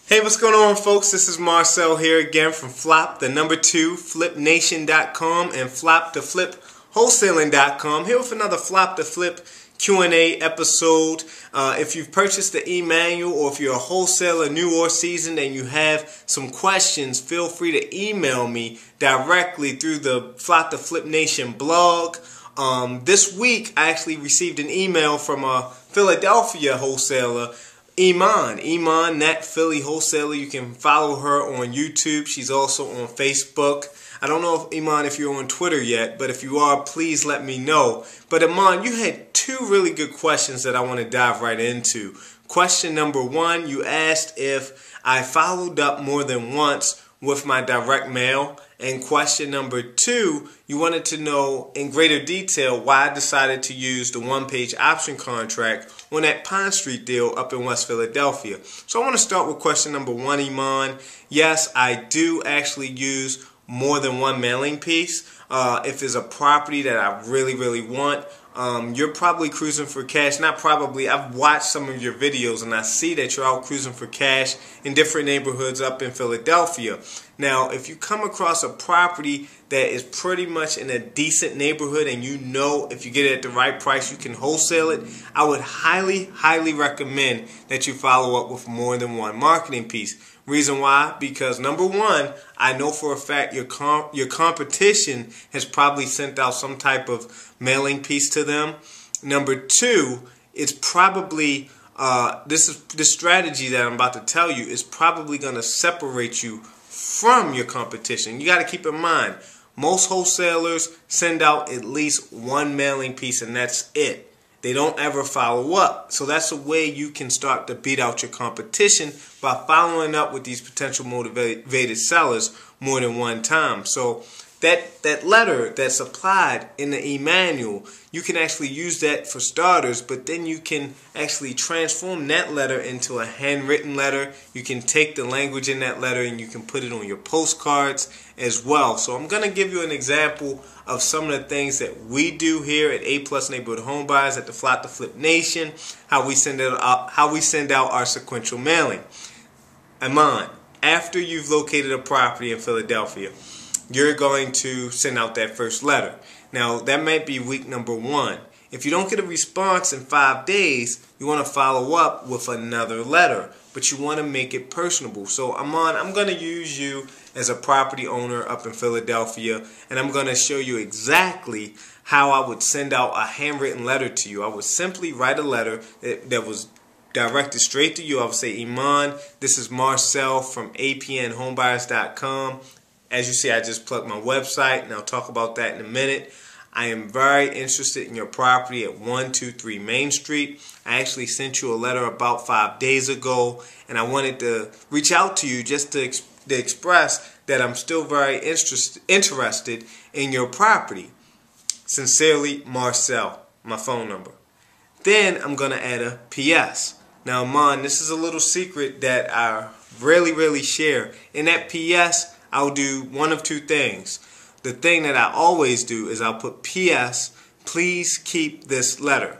Hey, what's going on, folks? This is Marcel here again from Flop2Flip.com and Flop2Flip Wholesaling.com, here with another Flop2Flip Q&A episode. If you've purchased the e-manual, or if you're a wholesaler, new or seasoned, and you have some questions, feel free to email me directly through the Flop2Flip Nation blog. This week, I actually received an email from a Philadelphia wholesaler, Iman, that Philly wholesaler. You can follow her on YouTube. She's also on Facebook. I don't know, if you're on Twitter yet, but if you are, please let me know. But Iman, you had two really good questions that I want to dive right into. Question number one, you asked if I followed up more than once with my direct mail. And question number two, you wanted to know in greater detail why I decided to use the one-page option contract on that Pond Street deal up in West Philadelphia. So I want to start with question number one, Iman. Yes, I do actually use more than one mailing piece. If there's a property that I really want, you're probably cruising for cash. Not probably, I've watched some of your videos and I see that you're out cruising for cash in different neighborhoods up in Philadelphia. Now, if you come across a property that is pretty much in a decent neighborhood and you know if you get it at the right price you can wholesale it, I would highly recommend that you follow up with more than one marketing piece. Reason why? Because number one, I know for a fact your competition has probably sent out some type of mailing piece to them. Number two, it's probably this strategy that I'm about to tell you is probably going to separate you from your competition. You got to keep in mind, most wholesalers send out at least one mailing piece and that's it. They don't ever follow up. So that's a way you can start to beat out your competition by following up with these potential motivated sellers more than one time. So that letter that's applied in the e-manual, you can actually use that for starters, but then you can actually transform that letter into a handwritten letter. You can take the language in that letter and you can put it on your postcards as well. So I'm going to give you an example of some of the things that we do here at A+ Neighborhood Home Buyers at the Flop2Flip Nation, how we send out our sequential mailing. Iman, after you've located a property in Philadelphia, you're going to send out that first letter. Now, that might be week number one. If you don't get a response in 5 days, you want to follow up with another letter, but you want to make it personable. So, Iman, I'm going to use you as a property owner up in Philadelphia, and I'm going to show you exactly how I would send out a handwritten letter to you. I would simply write a letter that was directed straight to you. I would say, Iman, this is Marcel from apnhomebuyers.com. As you see, I just plugged my website, and I'll talk about that in a minute. I am very interested in your property at 123 Main Street. I actually sent you a letter about 5 days ago, and I wanted to reach out to you just to express that I'm still very interested in your property. Sincerely, Marcel, my phone number. Then I'm going to add a PS. Now, Iman, this is a little secret that I really share. In that PS, I'll do one of two things. The thing that I always do is I'll put PS, please keep this letter.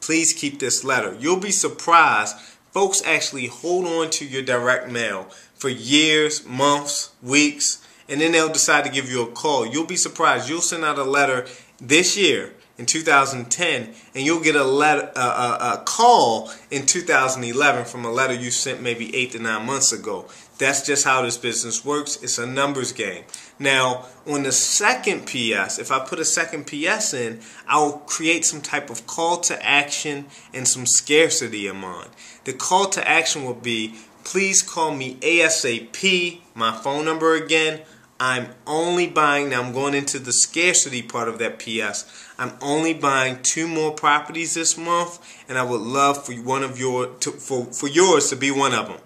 Please keep this letter. You'll be surprised. Folks actually hold on to your direct mail for years, months, weeks, and then they'll decide to give you a call. You'll be surprised. You'll send out a letter this year in 2010, and you'll get a call in 2011 from a letter you sent maybe 8 to 9 months ago. That's just how this business works. It's a numbers game. Now, on the second PS, if I put a second PS in, I'll create some type of call to action and some scarcity, Iman. The call to action will be, please call me ASAP, my phone number again. I'm only buying, now I'm going into the scarcity part of that PS. I'm only buying 2 more properties this month, and I would love for for yours to be one of them.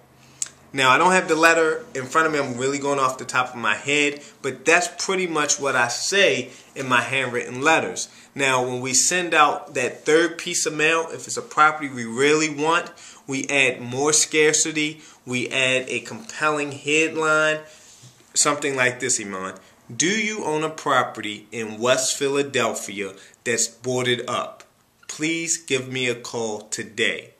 Now, I don't have the letter in front of me. I'm really going off the top of my head, but that's pretty much what I say in my handwritten letters. Now, when we send out that third piece of mail, if it's a property we really want, we add more scarcity. We add a compelling headline, something like this, Iman. Do you own a property in West Philadelphia that's boarded up? Please give me a call today.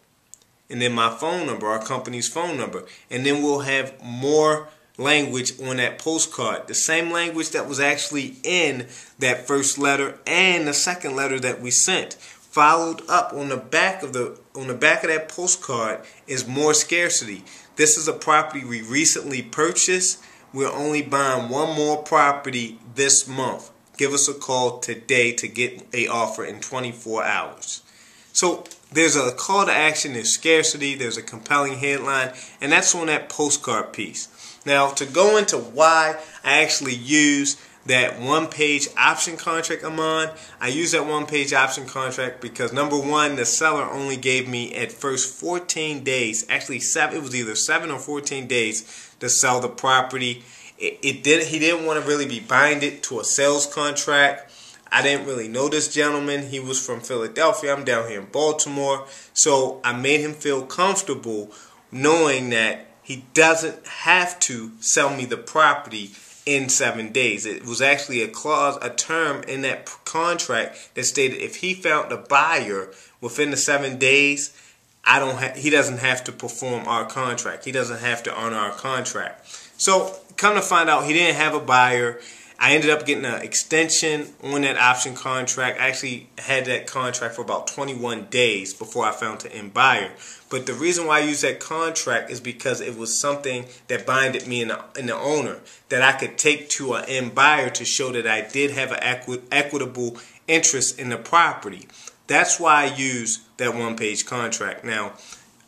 and then my phone number, our company's phone number. And then we'll have more language on that postcard. The same language that was actually in that first letter and the second letter that we sent. Followed up on the back of that postcard is more scarcity. This is a property we recently purchased. We're only buying one more property this month. Give us a call today to get an offer in 24 hours. So there's a call to action, there's scarcity, there's a compelling headline, and that's on that postcard piece. Now, to go into why I actually use that one-page option contract I'm on, I use that one-page option contract because, number one, the seller only gave me at first 14 days, actually it was either 7 or 14 days to sell the property. He didn't want to really be binded to a sales contract. I didn't really know this gentleman. He was from Philadelphia. I'm down here in Baltimore. So I made him feel comfortable knowing that he doesn't have to sell me the property in 7 days. It was actually a clause, a term in that contract that stated if he found a buyer within the 7 days, he doesn't have to perform our contract. He doesn't have to honor our contract. So come to find out, he didn't have a buyer. I ended up getting an extension on that option contract. I actually had that contract for about 21 days before I found an end buyer. But the reason why I used that contract is because it was something that binded me in the owner, that I could take to an end buyer to show that I did have an equitable interest in the property. That's why I use that one-page contract. Now,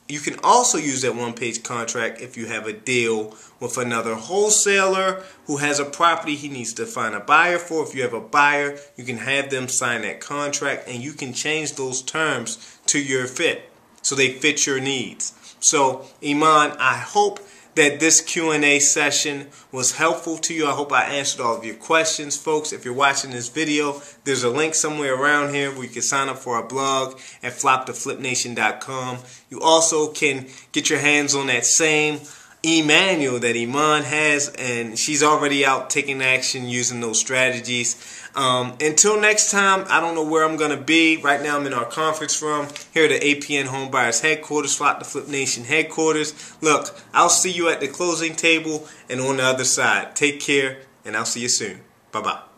you can also use that one-page contract if you have a deal with another wholesaler who has a property he needs to find a buyer for. If you have a buyer, you can have them sign that contract and you can change those terms to your fit so they fit your needs. So, Iman, I hope that this Q&A session was helpful to you. I hope I answered all of your questions. Folks, if you're watching this video, there's a link somewhere around here where you can sign up for our blog at flop2flipnation.com. You also can get your hands on that same e-manual that Iman has, and she's already out taking action using those strategies. Until next time, I don't know where I'm going to be. Right now I'm in our conference room here at the APN Homebuyers Headquarters, Flop2Flip Nation Headquarters. Look, I'll see you at the closing table and on the other side. Take care, and I'll see you soon. Bye-bye.